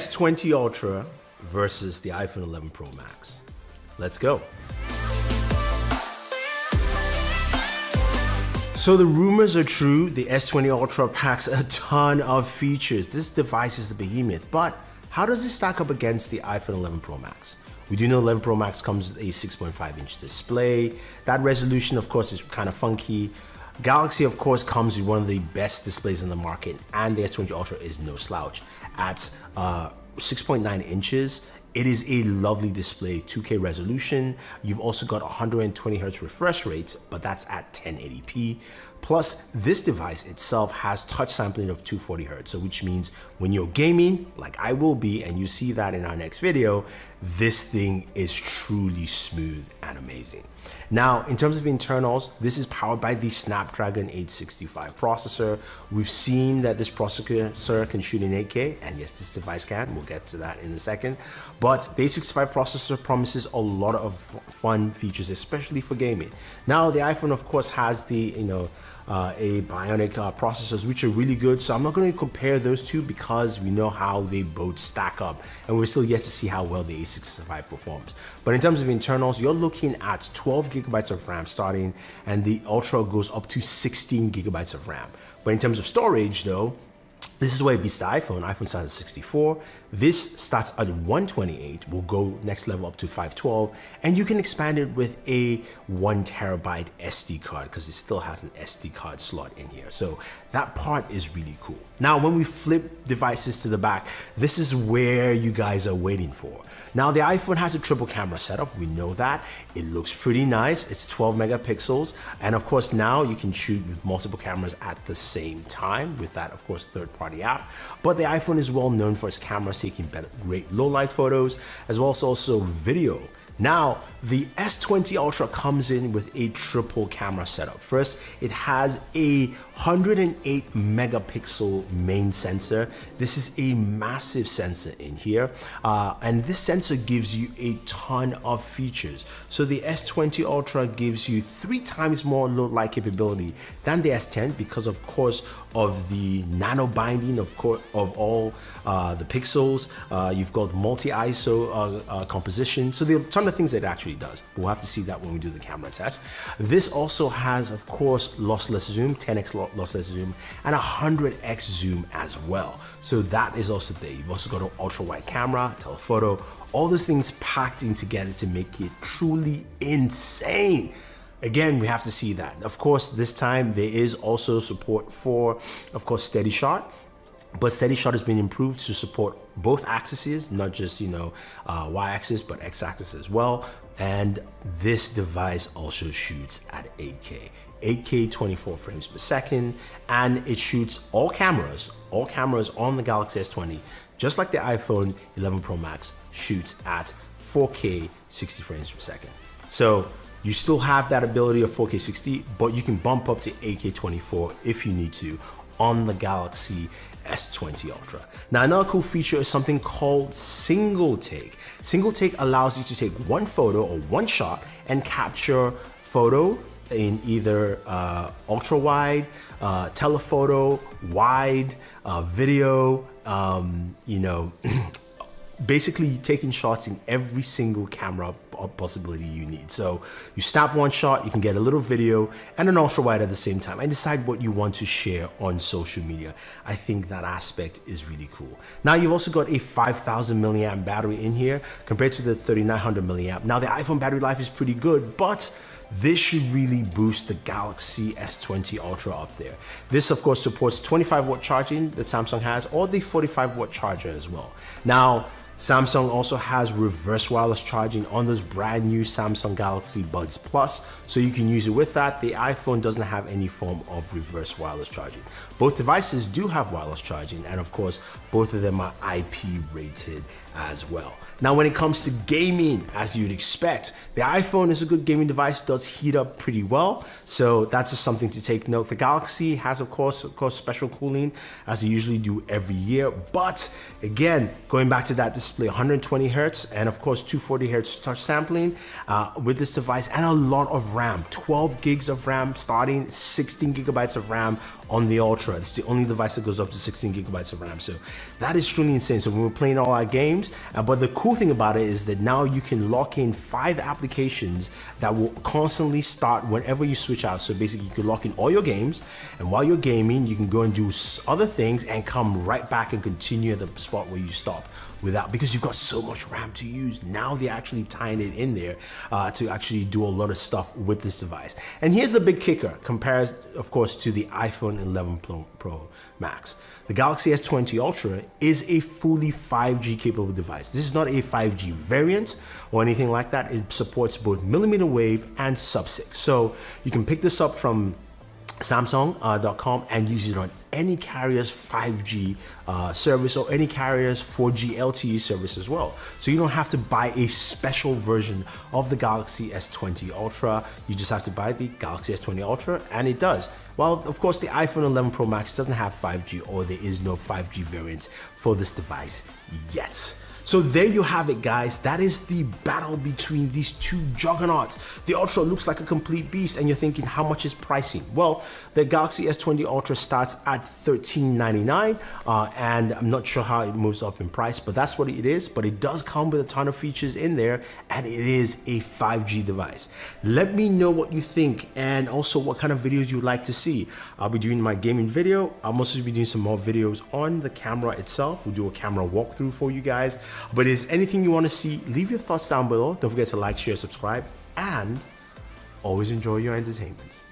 S20 Ultra versus the iPhone 11 Pro Max. Let's go. So the rumors are true, the S20 Ultra packs a ton of features. This device is a behemoth, but how does it stack up against the iPhone 11 Pro Max? We do know 11 Pro Max comes with a 6.5-inch display. That resolution, of course, is kind of funky. Galaxy, of course, comes with one of the best displays in the market, and the S20 Ultra is no slouch. At 6.9 inches, it is a lovely display, 2K resolution. You've also got 120 Hz refresh rates, but that's at 1080p. Plus, this device itself has touch sampling of 240 Hz, so which means when you're gaming, like I will be, and you see that in our next video, this thing is truly smooth and amazing. Now, in terms of internals, this is powered by the Snapdragon 865 processor. We've seen that this processor can shoot in 8K, and yes, this device can. We'll get to that in a second. But the 865 processor promises a lot of fun features, especially for gaming. Now, the iPhone, of course, has the, a bionic processors, which are really good. So I'm not going to compare those two because we know how they both stack up, and we're still yet to see how well the 865 performs. But in terms of internals, you're looking at 12 gigabytes of RAM starting, and the Ultra goes up to 16 gigabytes of RAM. But in terms of storage though, this is where it beats the iPhone. iPhone starts at 64. This starts at 128, will go next level up to 512, and you can expand it with a 1 terabyte SD card because it still has an SD card slot in here. So that part is really cool. Now, when we flip devices to the back, this is where you guys are waiting for. Now, the iPhone has a triple camera setup. We know that. It looks pretty nice. It's 12 megapixels. And of course, now you can shoot with multiple cameras at the same time with that, of course, third-party app. But the iPhone is well known for its cameras taking great low-light photos, as well as also video. Now, the S20 Ultra comes in with a triple camera setup. First, it has a 108 megapixel main sensor. This is a massive sensor in here, and this sensor gives you a ton of features. So the S20 Ultra gives you 3 times more low light capability than the S10 because, of course, of the nano binding of all the pixels. You've got multi-ISO composition. So there are a ton of things that it actually does. We'll have to see that when we do the camera test. This also has, of course, lossless zoom, 10x lossless zoom, and 100x zoom as well. So that is also there. You've also got an ultra wide camera, telephoto, all those things packed in together to make it truly insane. Again, we have to see that. Of course, this time there is also support for, of course, steady shot. But steady shot has been improved to support both axes, not just, y-axis, but x-axis as well. And this device also shoots at 8K. 8K 24 frames per second, and it shoots all cameras on the Galaxy S20, just like the iPhone 11 Pro Max shoots at 4K 60 frames per second. So you still have that ability of 4K 60, but you can bump up to 8K 24 if you need to on the Galaxy S20 Ultra. Now, another cool feature is something called single take. Single take allows you to take one photo or one shot and capture photo in either ultra wide, telephoto, wide, video, basically taking shots in every single camera possibility you need. So you snap one shot, you can get a little video and an ultra wide at the same time and decide what you want to share on social media. I think that aspect is really cool. Now, you've also got a 5,000 milliamp battery in here compared to the 3,900 milliamp. Now, the iPhone battery life is pretty good, but this should really boost the Galaxy S20 Ultra up there. This, of course, supports 25-watt charging that Samsung has, or the 45-watt charger as well. Now, Samsung also has reverse wireless charging on those brand new Samsung Galaxy Buds Plus, so you can use it with that. The iPhone doesn't have any form of reverse wireless charging. Both devices do have wireless charging, and of course, both of them are IP rated as well. Now, when it comes to gaming, as you'd expect, the iPhone is a good gaming device, does heat up pretty well. So that's just something to take note. The Galaxy has, of course, special cooling, as they usually do every year. But again, going back to that display, 120 hertz and of course 240 hertz touch sampling with this device, and a lot of RAM, 12 gigs of RAM starting, 16 gigabytes of RAM on the Ultra. It's the only device that goes up to 16 gigabytes of RAM. So that is truly insane. So when we're playing all our games, but the cool thing about it is that now you can lock in 5 applications that will constantly start whenever you switch out. So basically you can lock in all your games, and while you're gaming, you can go and do other things and come right back and continue at the spot where you stop without, because you've got so much RAM to use. Now they're actually tying it in there to actually do a lot of stuff with this device. And here's the big kicker, compared of course to the iPhone 11 Pro Max. The Galaxy S20 Ultra is a fully 5G capable device. This is not a 5G variant or anything like that. It supports both millimeter wave and sub-6. So you can pick this up from Samsung.com and use it on any carrier's 5G service or any carrier's 4G LTE service as well. So you don't have to buy a special version of the Galaxy S20 Ultra. You just have to buy the Galaxy S20 Ultra, and it does. Well, of course, the iPhone 11 Pro Max doesn't have 5G, or there is no 5G variant for this device yet. So there you have it, guys. That is the battle between these two juggernauts. The Ultra looks like a complete beast, and you're thinking, how much is pricing? Well, the Galaxy S20 Ultra starts at $1399, and I'm not sure how it moves up in price, but that's what it is. But it does come with a ton of features in there, and it is a 5G device. Let me know what you think, and also what kind of videos you'd like to see. I'll be doing my gaming video. I'm also be doing some more videos on the camera itself. We'll do a camera walkthrough for you guys. But is anything you want to see, leave your thoughts down below. Don't forget to like, share, subscribe, and always enjoy your entertainment.